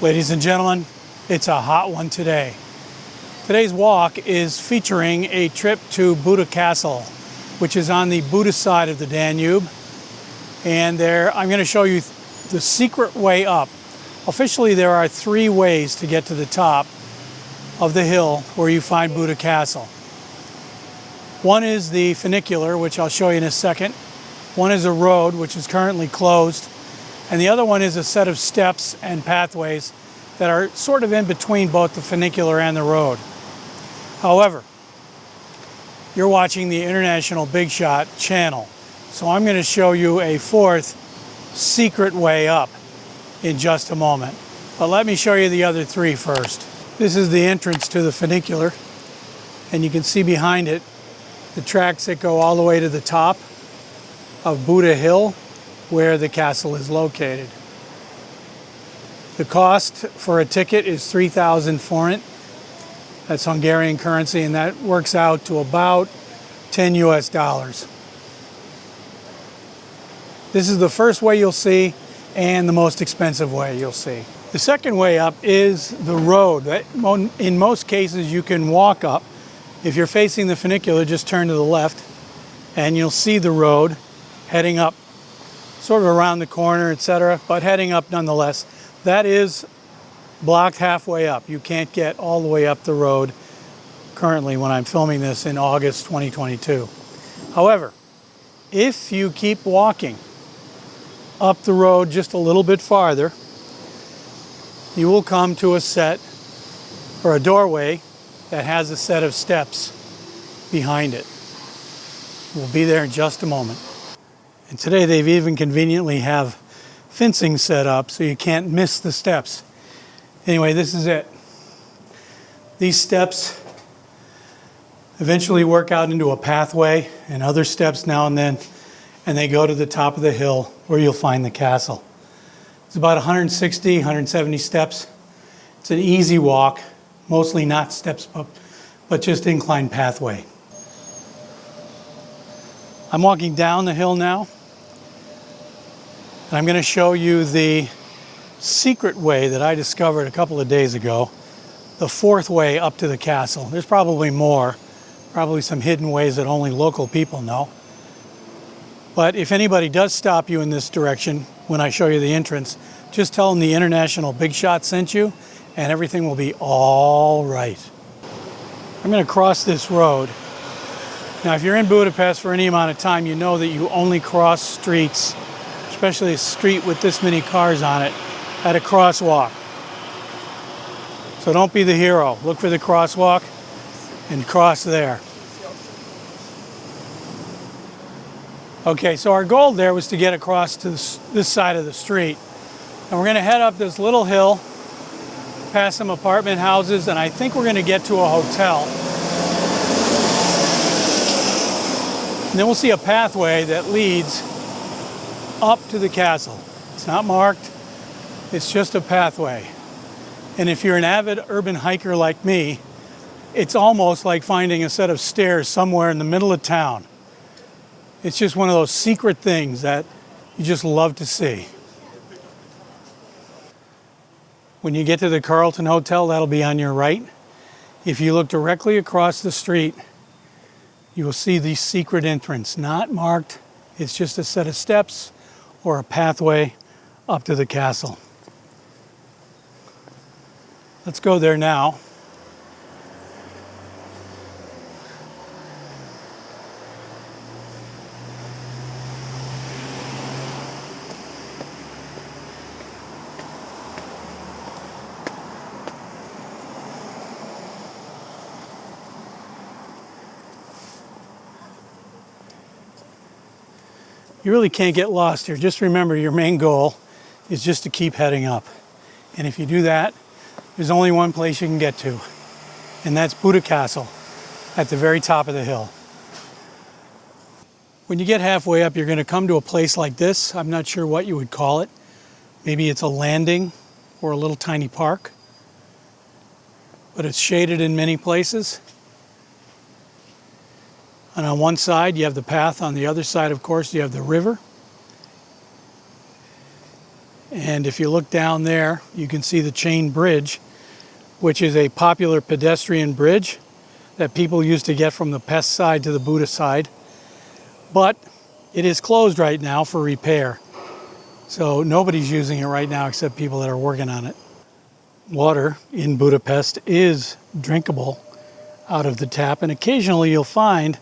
Ladies and gentlemen, it's a hot one today. Today's walk is featuring a trip to Buda Castle, which is on the Buda side of the Danube. And there, I'm going to show you the secret way up. Officially, there are 3 ways to get to the top of the hill where you find Buda Castle. One is the funicular, which I'll show you in a second. One is a road, which is currently closed. And the other one is a set of steps and pathways that are sort of in between both the funicular and the road. However, you're watching the International Big Shot channel, so I'm going to show you a 4th secret way up in just a moment. But let me show you the other 3 first. This is the entrance to the funicular, and you can see behind it the tracks that go all the way to the top of Buda Hill, where the castle is located. The cost for a ticket is 3,000 forint. That's Hungarian currency, and that works out to about 10 US dollars. This is the first way you'll see, and the most expensive way you'll see. The second way up is the road. In most cases, you can walk up. If you're facing the funicular, just turn to the left, and you'll see the road heading up, sort of around the corner, etc., but heading up nonetheless. That is blocked halfway up. You can't get all the way up the road currently when I'm filming this in August 2022. However, if you keep walking up the road just a little bit farther, you will come to a set or a doorway that has a set of steps behind it. We'll be there in just a moment. And today they've even conveniently have fencing set up so you can't miss the steps. Anyway, this is it. These steps eventually work out into a pathway and other steps now and then, and they go to the top of the hill where you'll find the castle. It's about 160, 170 steps. It's an easy walk, mostly not steps, but just inclined pathway. I'm walking down the hill now, and I'm going to show you the secret way that I discovered a couple of days ago, the 4th way up to the castle. There's probably more, probably some hidden ways that only local people know. But if anybody does stop you in this direction when I show you the entrance, just tell them the International Big Shot sent you, and everything will be all right. I'm going to cross this road. Now, if you're in Budapest for any amount of time, you know that you only cross streets, especially a street with this many cars on it, at a crosswalk. So don't be the hero. Look for the crosswalk and cross there. Okay, so our goal there was to get across to this side of the street. And we're going to head up this little hill, past some apartment houses, and I think we're going to get to a hotel. And then we'll see a pathway that leads up to the castle. It's not marked, it's just a pathway. And if you're an avid urban hiker like me, it's almost like finding a set of stairs somewhere in the middle of town. It's just one of those secret things that you just love to see. When you get to the Carlton Hotel, that'll be on your right. If you look directly across the street, you will see the secret entrance, not marked. It's just a set of steps or a pathway up to the castle. Let's go there now. You really can't get lost here. Just remember, your main goal is just to keep heading up. And if you do that, there's only one place you can get to, and that's Buda Castle at the very top of the hill. When you get halfway up, you're going to come to a place like this. I'm not sure what you would call it. Maybe it's a landing or a little tiny park, but it's shaded in many places. And on one side, you have the path. On the other side, of course, you have the river. And if you look down there, you can see the chain bridge, which is a popular pedestrian bridge that people used to get from the Pest side to the Buda side. But it is closed right now for repair. So nobody's using it right now except people that are working on it. Water in Budapest is drinkable out of the tap, and occasionally you'll find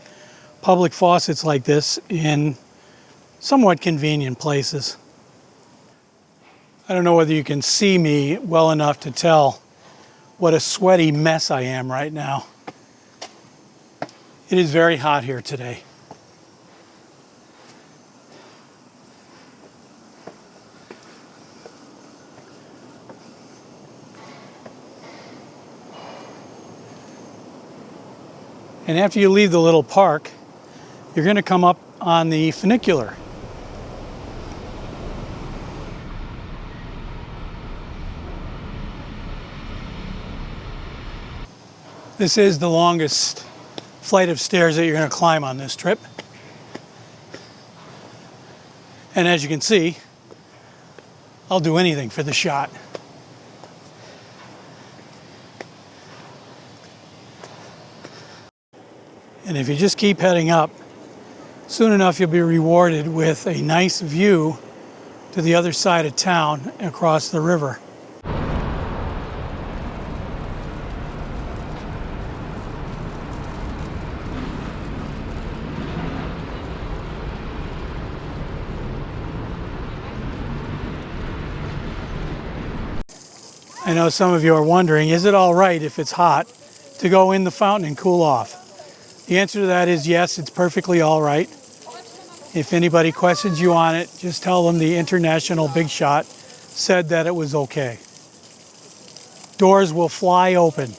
public faucets like this in somewhat convenient places. I don't know whether you can see me well enough to tell what a sweaty mess I am right now. It is very hot here today. And after you leave the little park, you're going to come up on the funicular. This is the longest flight of stairs that you're going to climb on this trip. And as you can see, I'll do anything for the shot. And if you just keep heading up, soon enough you'll be rewarded with a nice view to the other side of town across the river. I know some of you are wondering, is it all right if it's hot to go in the fountain and cool off? The answer to that is yes, it's perfectly all right. If anybody questions you on it, just tell them the international big shot said that it was okay. Doors will fly open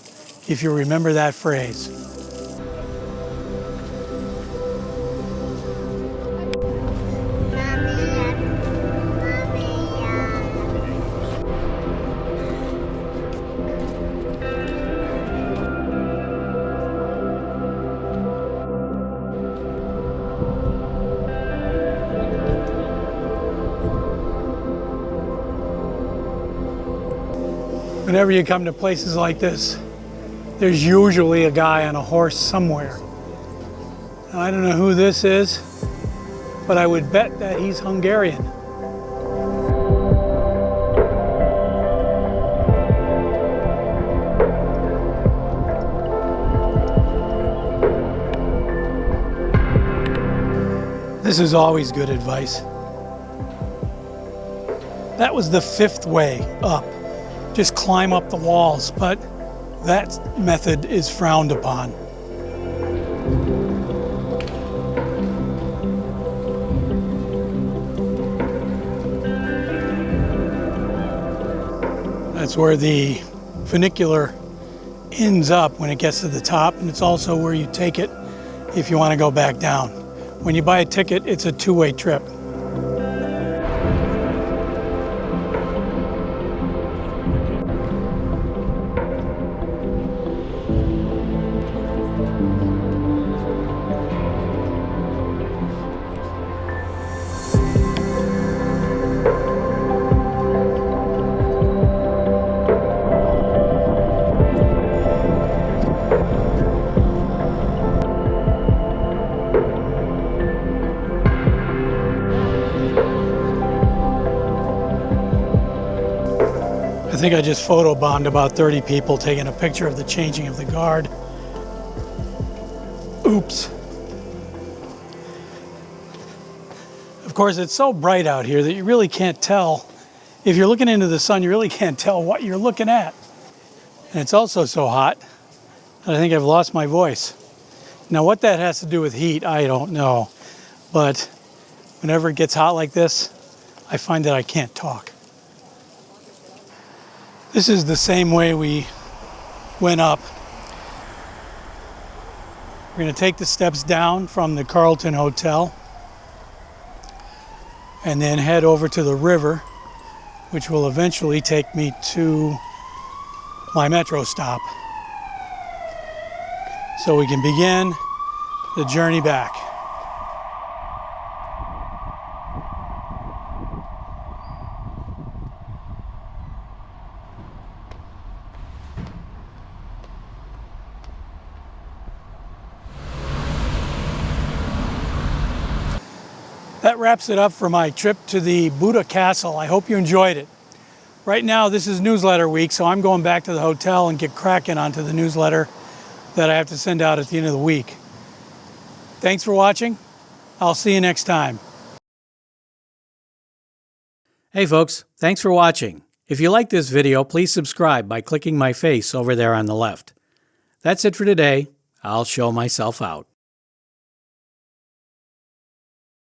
if you remember that phrase. Whenever you come to places like this, there's usually a guy on a horse somewhere. Now, I don't know who this is, but I would bet that he's Hungarian. This is always good advice. That was the 5th way up. Just climb up the walls, but that method is frowned upon. That's where the funicular ends up when it gets to the top, and it's also where you take it if you want to go back down. When you buy a ticket, it's a two-way trip. I think I just photobombed about 30 people taking a picture of the changing of the guard. Oops. Of course, it's so bright out here that you really can't tell. If you're looking into the sun, you really can't tell what you're looking at. And it's also so hot that I think I've lost my voice. Now, what that has to do with heat, I don't know. But whenever it gets hot like this, I find that I can't talk. This is the same way we went up. We're going to take the steps down from the Carlton Hotel and then head over to the river, which will eventually take me to my metro stop, so we can begin the journey back. That wraps it up for my trip to the Buda Castle. I hope you enjoyed it. Right now, this is newsletter week, so I'm going back to the hotel and get cracking onto the newsletter that I have to send out at the end of the week. Thanks for watching. I'll see you next time. Hey folks, thanks for watching. If you like this video, please subscribe by clicking my face over there on the left. That's it for today. I'll show myself out.